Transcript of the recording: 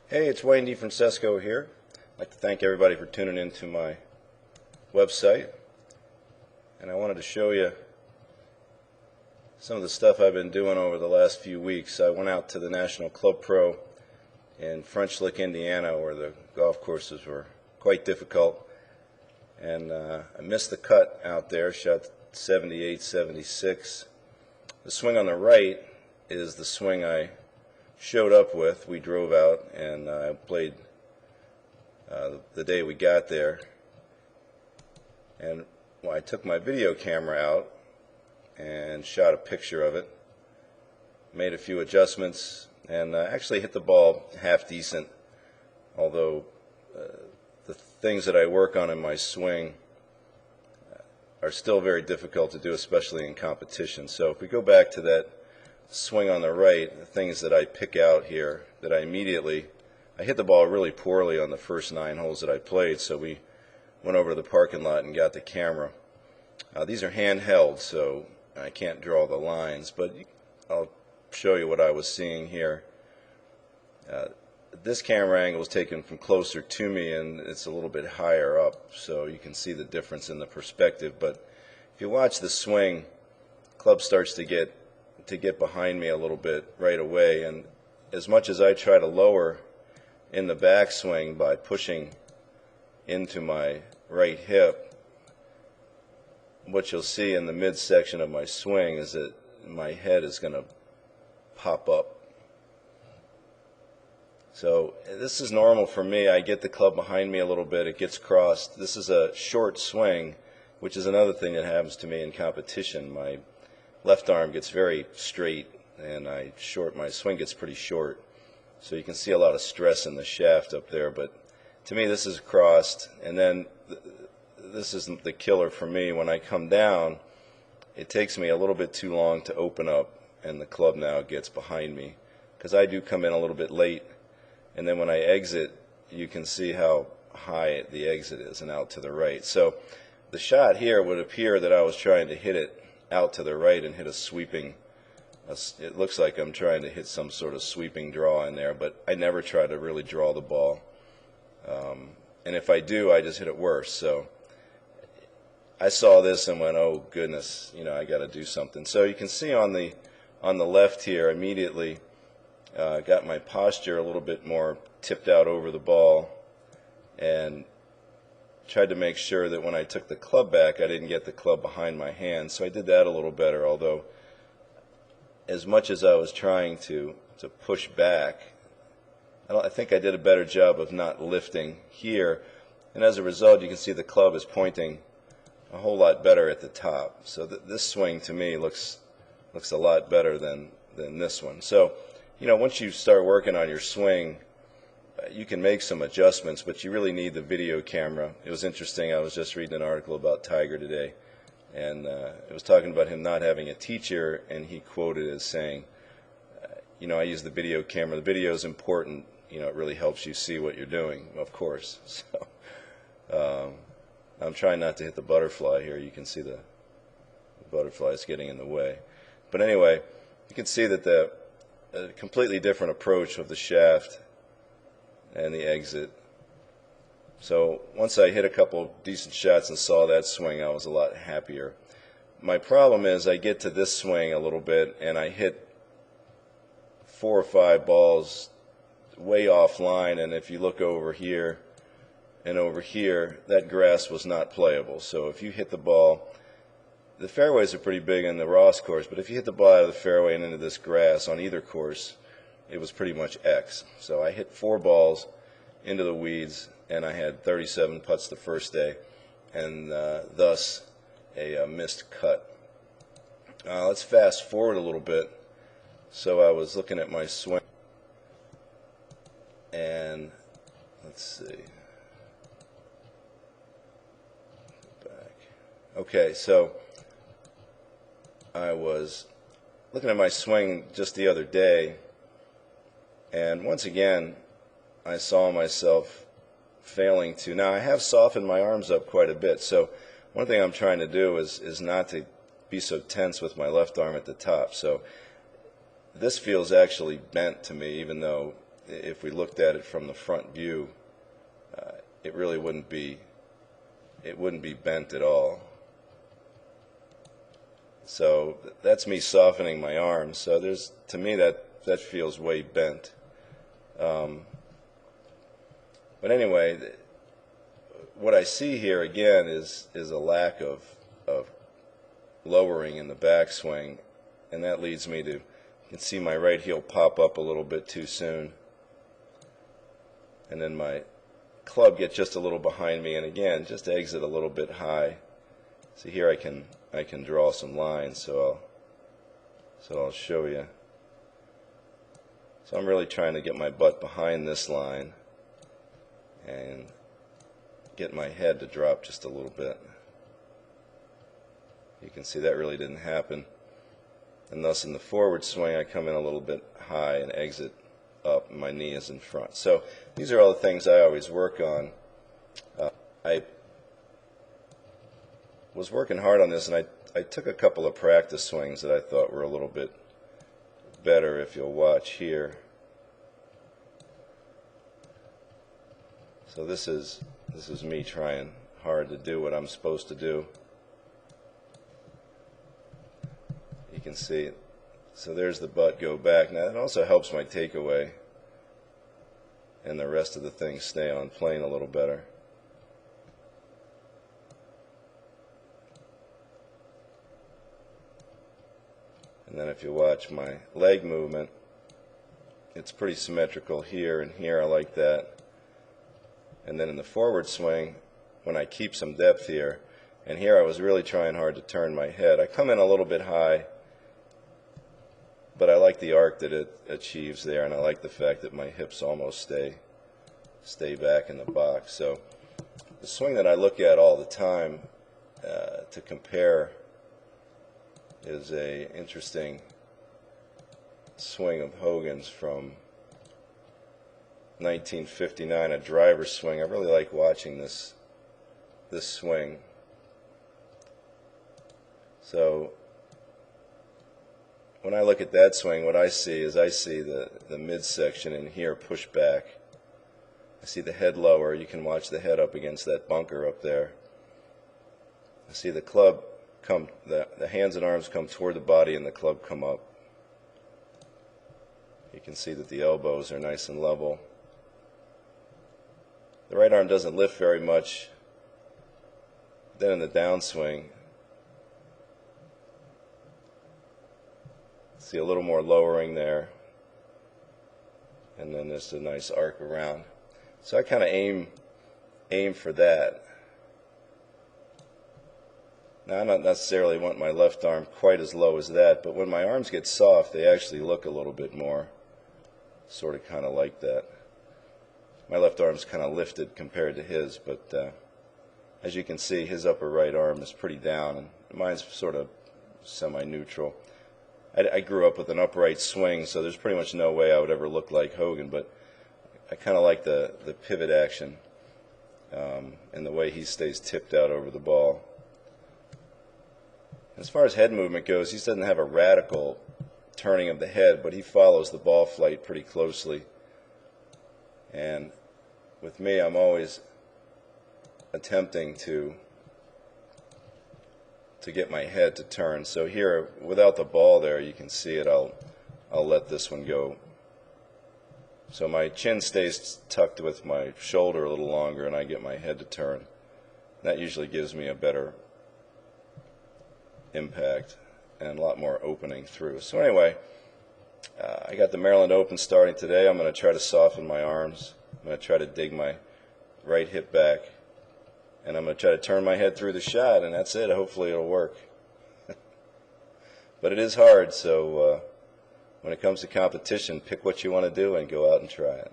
Hey, it's DeFrancesco here. I'd like to thank everybody for tuning in to my website. And I wanted to show you some of the stuff I've been doing over the last few weeks. I went out to the National Club Pro in French Lick, Indiana, where the golf courses were quite difficult. And I missed the cut out there, shot 78, 76. The swing on the right is the swing I showed up with. We drove out and I played the day we got there, and I took my video camera out and shot a picture of it, made a few adjustments, and actually hit the ball half decent, although the things that I work on in my swing are still very difficult to do, especially in competition. So if we go back to that swing on the right, the things that I pick out here that I hit the ball really poorly on the first 9 holes that I played, so we went over to the parking lot and got the camera. These are handheld, so I can't draw the lines, but I'll show you what I was seeing here. This camera angle is taken from closer to me, and it's a little bit higher up, so you can see the difference in the perspective. But if you watch the swing, the club starts to get behind me a little bit right away, and as much as I try to lower in the backswing by pushing into my right hip, what you'll see in the midsection of my swing is that my head is going to pop up. So this is normal for me. I get the club behind me a little bit, it gets crossed. This is a short swing, which is another thing that happens to me in competition. My left arm gets very straight, and my swing gets pretty short. So you can see a lot of stress in the shaft up there, but to me this is crossed, and then this isn't the killer for me. When I come down, it takes me a little bit too long to open up, and the club now gets behind me, because I do come in a little bit late, and then when I exit, you can see how high the exit is and out to the right. So the shot here would appear that I was trying to hit it out to the right and hit a sweeping, it looks like I'm trying to hit some sort of sweeping draw in there, but I never try to really draw the ball, and if I do, I just hit it worse. So I saw this and went, oh goodness, I got to do something. So you can see on the left here, immediately got my posture a little bit more tipped out over the ball, and tried to make sure that when I took the club back, I didn't get the club behind my hand. So I did that a little better, although as much as I was trying to push back, I think I did a better job of not lifting here, and as a result you can see the club is pointing a whole lot better at the top. So this swing to me looks a lot better than this one. So once you start working on your swing, you can make some adjustments, but you really need the video camera. It was interesting, I was just reading an article about Tiger today, and it was talking about him not having a teacher, and he quoted as saying, I use the video camera. The video is important. It really helps you see what you're doing, of course. So I'm trying not to hit the butterfly here. You can see the butterfly is getting in the way. But anyway, you can see that a completely different approach of the shaft and the exit. So once I hit a couple decent shots and saw that swing, I was a lot happier. My problem is I get to this swing a little bit and I hit 4 or 5 balls way offline, and if you look over here and over here, that grass was not playable. So if you hit the ball, the fairways are pretty big in the Ross course, but if you hit the ball out of the fairway and into this grass on either course, it was pretty much X. So I hit 4 balls into the weeds, and I had 37 putts the first day, and thus a missed cut. Let's fast forward a little bit. So I was looking at my swing, and let's see. Back. Okay, so I was looking at my swing just the other day, and once again I saw myself failing to. Now I have softened my arms up quite a bit, so one thing I'm trying to do is not to be so tense with my left arm at the top. So this feels actually bent to me, even though if we looked at it from the front view, it really wouldn't be bent at all. So that's me softening my arm. So to me that feels way bent. But anyway, what I see here again is a lack of lowering in the backswing, and that leads me to, you can see my right heel pop up a little bit too soon, and then my club get just a little behind me, and again just exit a little bit high. See here I can draw some lines, so I'll show you. So I'm really trying to get my butt behind this line and get my head to drop just a little bit. You can see that really didn't happen, and thus in the forward swing I come in a little bit high and exit up, and my knee is in front. So these are all the things I always work on. I was working hard on this, and I took a couple of practice swings that I thought were a little bit better, if you'll watch here. So this is me trying hard to do what I'm supposed to do. You can see it. So there's the butt go back. Now that also helps my takeaway and the rest of the things stay on plane a little better. And then if you watch my leg movement, it's pretty symmetrical here and here. I like that. And then in the forward swing, when I keep some depth here, and here I was really trying hard to turn my head. I come in a little bit high, but I like the arc that it achieves there, and I like the fact that my hips almost stay back in the box. So the swing that I look at all the time to compare is a interesting swing of Hogan's from 1959, a driver swing. I really like watching this swing. So when I look at that swing, what I see is the midsection in here push back. I see the head lower. You can watch the head up against that bunker up there. I see the club come, the hands and arms come toward the body, and the club come up. You can see that the elbows are nice and level. The right arm doesn't lift very much. Then in the downswing, see a little more lowering there, and then there's a nice arc around. So I kind of aim for that. Now I don't necessarily want my left arm quite as low as that, but when my arms get soft, they actually look a little bit more sort of kind of like that. My left arm's kind of lifted compared to his, but as you can see, his upper right arm is pretty down, and mine's sort of semi-neutral. I grew up with an upright swing, so there's pretty much no way I would ever look like Hogan, but I kind of like the pivot action and the way he stays tipped out over the ball. As far as head movement goes, he doesn't have a radical turning of the head, but he follows the ball flight pretty closely. And with me, I'm always attempting to get my head to turn. So here, without the ball there, you can see it. I'll let this one go. So my chin stays tucked with my shoulder a little longer, and I get my head to turn. That usually gives me a better impact and a lot more opening through. So anyway, I got the Maryland Open starting today. I'm going to try to soften my arms. I'm going to try to dig my right hip back, and I'm going to try to turn my head through the shot, and that's it. Hopefully it'll work. But it is hard, so when it comes to competition, pick what you want to do and go out and try it.